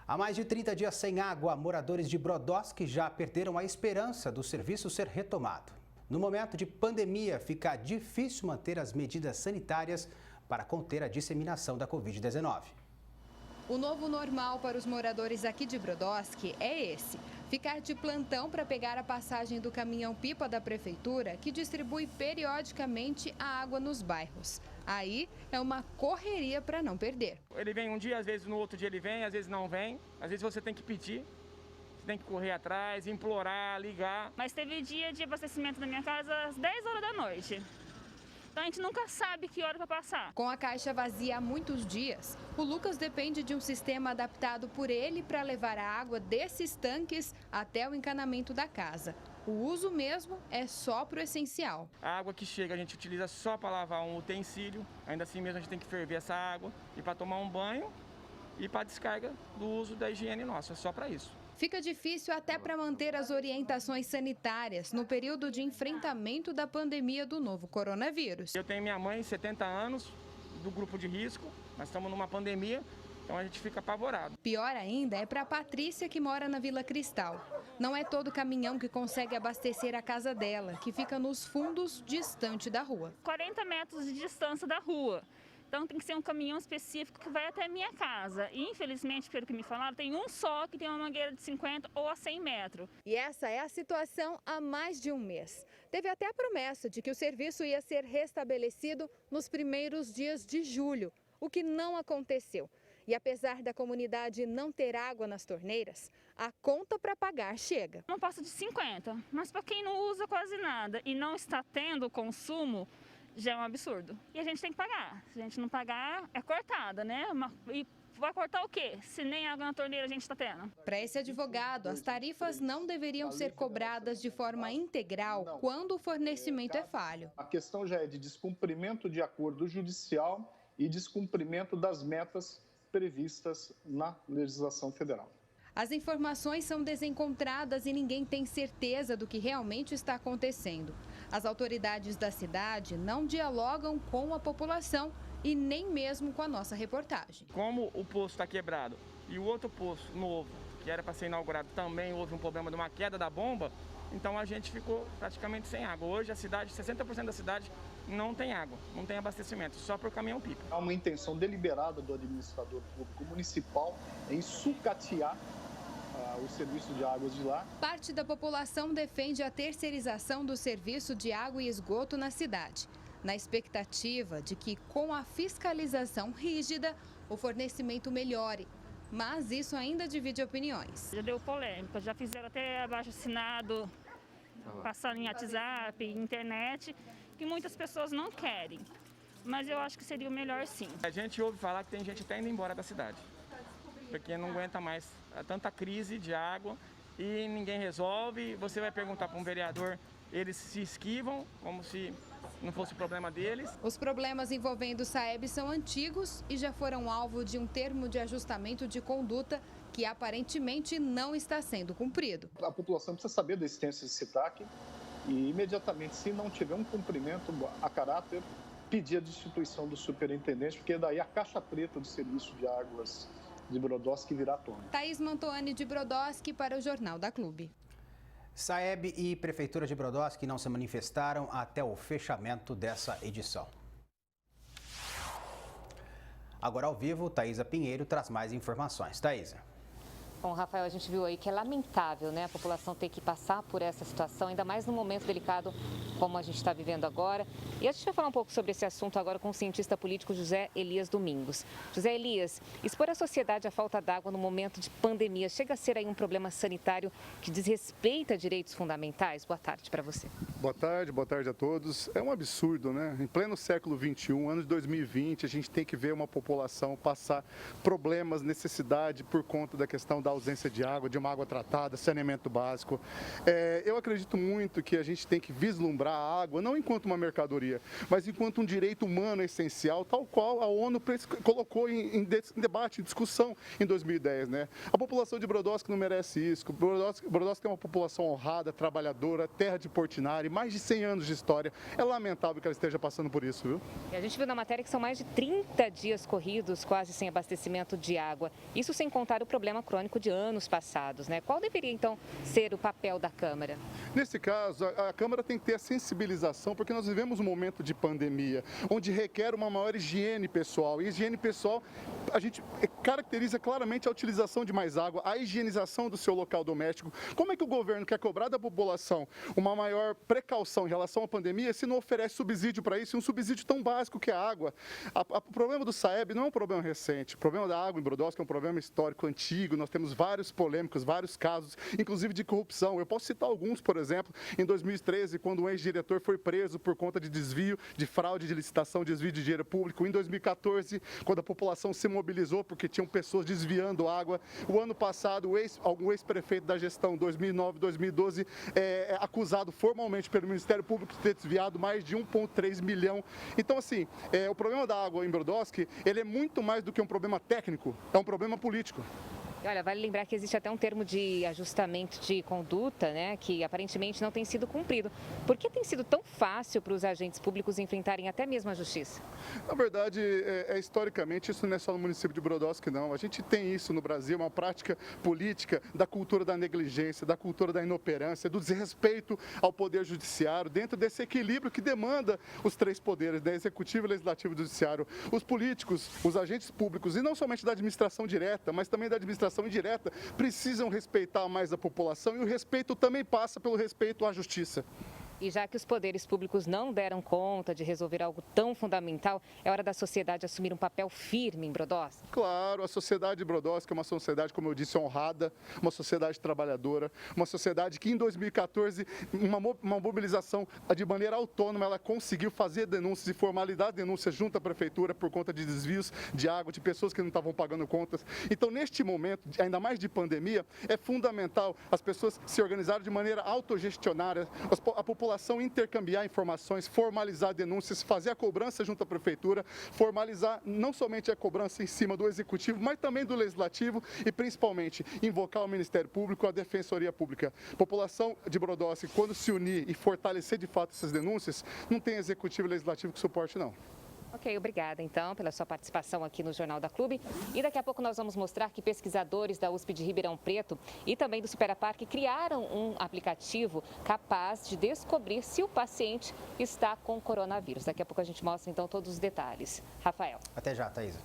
Há mais de 30 dias sem água, moradores de Brodowski já perderam a esperança do serviço ser retomado. No momento de pandemia, fica difícil manter as medidas sanitárias para conter a disseminação da Covid-19. O novo normal para os moradores aqui de Brodowski é esse: ficar de plantão para pegar a passagem do caminhão-pipa da prefeitura, que distribui periodicamente a água nos bairros. Aí é uma correria para não perder. Ele vem um dia, às vezes no outro dia ele vem, às vezes não vem. Às vezes você tem que pedir, você tem que correr atrás, implorar, ligar. Mas teve dia de abastecimento na minha casa às 10 horas da noite. Então a gente nunca sabe que hora vai passar. Com a caixa vazia há muitos dias, o Lucas depende de um sistema adaptado por ele para levar a água desses tanques até o encanamento da casa. O uso mesmo é só para o essencial. A água que chega a gente utiliza só para lavar um utensílio, ainda assim mesmo a gente tem que ferver essa água e para tomar um banho e para descarga do uso da higiene nossa, é só para isso. Fica difícil até para manter as orientações sanitárias no período de enfrentamento da pandemia do novo coronavírus. Eu tenho minha mãe, 70 anos, do grupo de risco, nós estamos numa pandemia, então a gente fica apavorado. Pior ainda é para a Patrícia, que mora na Vila Cristal. Não é todo caminhão que consegue abastecer a casa dela, que fica nos fundos, distante da rua. 40 metros de distância da rua. Então tem que ser um caminhão específico que vai até a minha casa. E infelizmente, pelo que me falaram, tem um só que tem uma mangueira de 50 ou a 100 metros. E essa é a situação há mais de um mês. Teve até a promessa de que o serviço ia ser restabelecido nos primeiros dias de julho, o que não aconteceu. E apesar da comunidade não ter água nas torneiras, a conta para pagar chega. Não passa de 50, mas para quem não usa quase nada e não está tendo consumo, já é um absurdo. E a gente tem que pagar. Se a gente não pagar, é cortada, né? E vai cortar o quê? Se nem água na torneira a gente está tendo. Para esse advogado, as tarifas não deveriam ser cobradas de forma integral quando o fornecimento é falho. A questão já é de descumprimento de acordo judicial e descumprimento das metas previstas na legislação federal. As informações são desencontradas e ninguém tem certeza do que realmente está acontecendo. As autoridades da cidade não dialogam com a população e nem mesmo com a nossa reportagem. Como o poço está quebrado e o outro poço novo, que era para ser inaugurado, também houve um problema de uma queda da bomba, então a gente ficou praticamente sem água. Hoje a cidade, 60% da cidade não tem água, não tem abastecimento, só por caminhão-pipa. Há uma intenção deliberada do administrador público municipal em sucatear o serviço de águas de lá. Parte da população defende a terceirização do serviço de água e esgoto na cidade, na expectativa de que, com a fiscalização rígida, o fornecimento melhore. Mas isso ainda divide opiniões. Já deu polêmica, já fizeram até abaixo-assinado, passando em WhatsApp, internet, que muitas pessoas não querem. Mas eu acho que seria o melhor sim. A gente ouve falar que tem gente até indo embora da cidade, porque não aguenta mais tanta crise de água e ninguém resolve. Você vai perguntar para um vereador, eles se esquivam como se não fosse problema deles. Os problemas envolvendo o SAEB são antigos e já foram alvo de um termo de ajustamento de conduta que aparentemente não está sendo cumprido. A população precisa saber da existência desse TAC e imediatamente, se não tiver um cumprimento a caráter, pedir a destituição do superintendente, porque daí a caixa preta do serviço de águas de Brodowski virá à tona. Thaís Mantoani de Brodowski para o Jornal da Clube. SAEB e Prefeitura de Brodowski não se manifestaram até o fechamento dessa edição. Agora ao vivo, Thaisa Pinheiro traz mais informações. Thaisa. Bom, Rafael, a gente viu aí que é lamentável, né, a população ter que passar por essa situação, ainda mais num momento delicado como a gente está vivendo agora. E a gente vai falar um pouco sobre esse assunto agora com o cientista político José Elias Domingos. José Elias, expor a sociedade à falta d'água no momento de pandemia chega a ser aí um problema sanitário que desrespeita direitos fundamentais? Boa tarde para você. Boa tarde a todos. É um absurdo, né? Em pleno século XXI, ano de 2020, a gente tem que ver uma população passar problemas, necessidade por conta da questão da ausência de água, de uma água tratada, saneamento básico. Eu acredito muito que a gente tem que vislumbrar a água, não enquanto uma mercadoria, mas enquanto um direito humano essencial, tal qual a ONU colocou em debate, em discussão em 2010, né? A população de Brodowski não merece isso. Brodowski é uma população honrada, trabalhadora, terra de Portinari, mais de 100 anos de história. É lamentável que ela esteja passando por isso, viu? E a gente viu na matéria que são mais de 30 dias corridos quase sem abastecimento de água. Isso sem contar o problema crônico de anos passados, né? Qual deveria, então, ser o papel da Câmara? Nesse caso, a Câmara tem que ter a sensibilização, porque nós vivemos um momento de pandemia, onde requer uma maior higiene pessoal. E higiene pessoal, a gente caracteriza claramente a utilização de mais água, a higienização do seu local doméstico. Como é que o governo quer cobrar da população uma maior precaução em relação à pandemia se não oferece subsídio para isso, um subsídio tão básico que é a água? O problema do SAEB não é um problema recente. O problema da água em Brodowski é um problema histórico antigo. Nós temos vários polêmicos, vários casos, inclusive de corrupção. Eu posso citar alguns, por exemplo, em 2013, quando um ex-diretor foi preso por conta de desvio, de fraude de licitação, desvio de dinheiro público. Em 2014, quando a população se mobilizou porque tinham pessoas desviando água. O ano passado, algum ex-prefeito da gestão 2009-2012 é acusado formalmente pelo Ministério Público de ter desviado mais de 1,3 milhão. Então, assim, o problema da água em Brodowski, ele é muito mais do que um problema técnico, é um problema político. Olha, vale lembrar que existe até um termo de ajustamento de conduta, né, que aparentemente não tem sido cumprido. Por que tem sido tão fácil para os agentes públicos enfrentarem até mesmo a justiça? Na verdade, historicamente, isso não é só no município de Brodowski, não. A gente tem isso no Brasil, uma prática política da cultura da negligência, da cultura da inoperância, do desrespeito ao poder judiciário, dentro desse equilíbrio que demanda os três poderes, né, executivo, legislativo e judiciário. Os políticos, os agentes públicos, e não somente da administração direta, mas também da administração indireta, precisam respeitar mais a população, e o respeito também passa pelo respeito à justiça. E já que os poderes públicos não deram conta de resolver algo tão fundamental, é hora da sociedade assumir um papel firme em Brodowski? Claro, a sociedade de Brodowski é uma sociedade, como eu disse, honrada, uma sociedade trabalhadora, uma sociedade que em 2014, uma mobilização de maneira autônoma, ela conseguiu fazer denúncias e formalizar denúncias junto à prefeitura por conta de desvios de água, de pessoas que não estavam pagando contas. Então, neste momento, ainda mais de pandemia, é fundamental as pessoas se organizarem de maneira autogestionária, a população intercambiar informações, formalizar denúncias, fazer a cobrança junto à prefeitura, formalizar não somente a cobrança em cima do executivo, mas também do legislativo e principalmente invocar o Ministério Público, a Defensoria Pública. A população de Brodowski, quando se unir e fortalecer de fato essas denúncias, não tem executivo e legislativo que suporte, não. Ok, obrigada então pela sua participação aqui no Jornal da Clube. E daqui a pouco nós vamos mostrar que pesquisadores da USP de Ribeirão Preto e também do Superaparque criaram um aplicativo capaz de descobrir se o paciente está com coronavírus. Daqui a pouco a gente mostra então todos os detalhes. Rafael. Até já, Thaisa.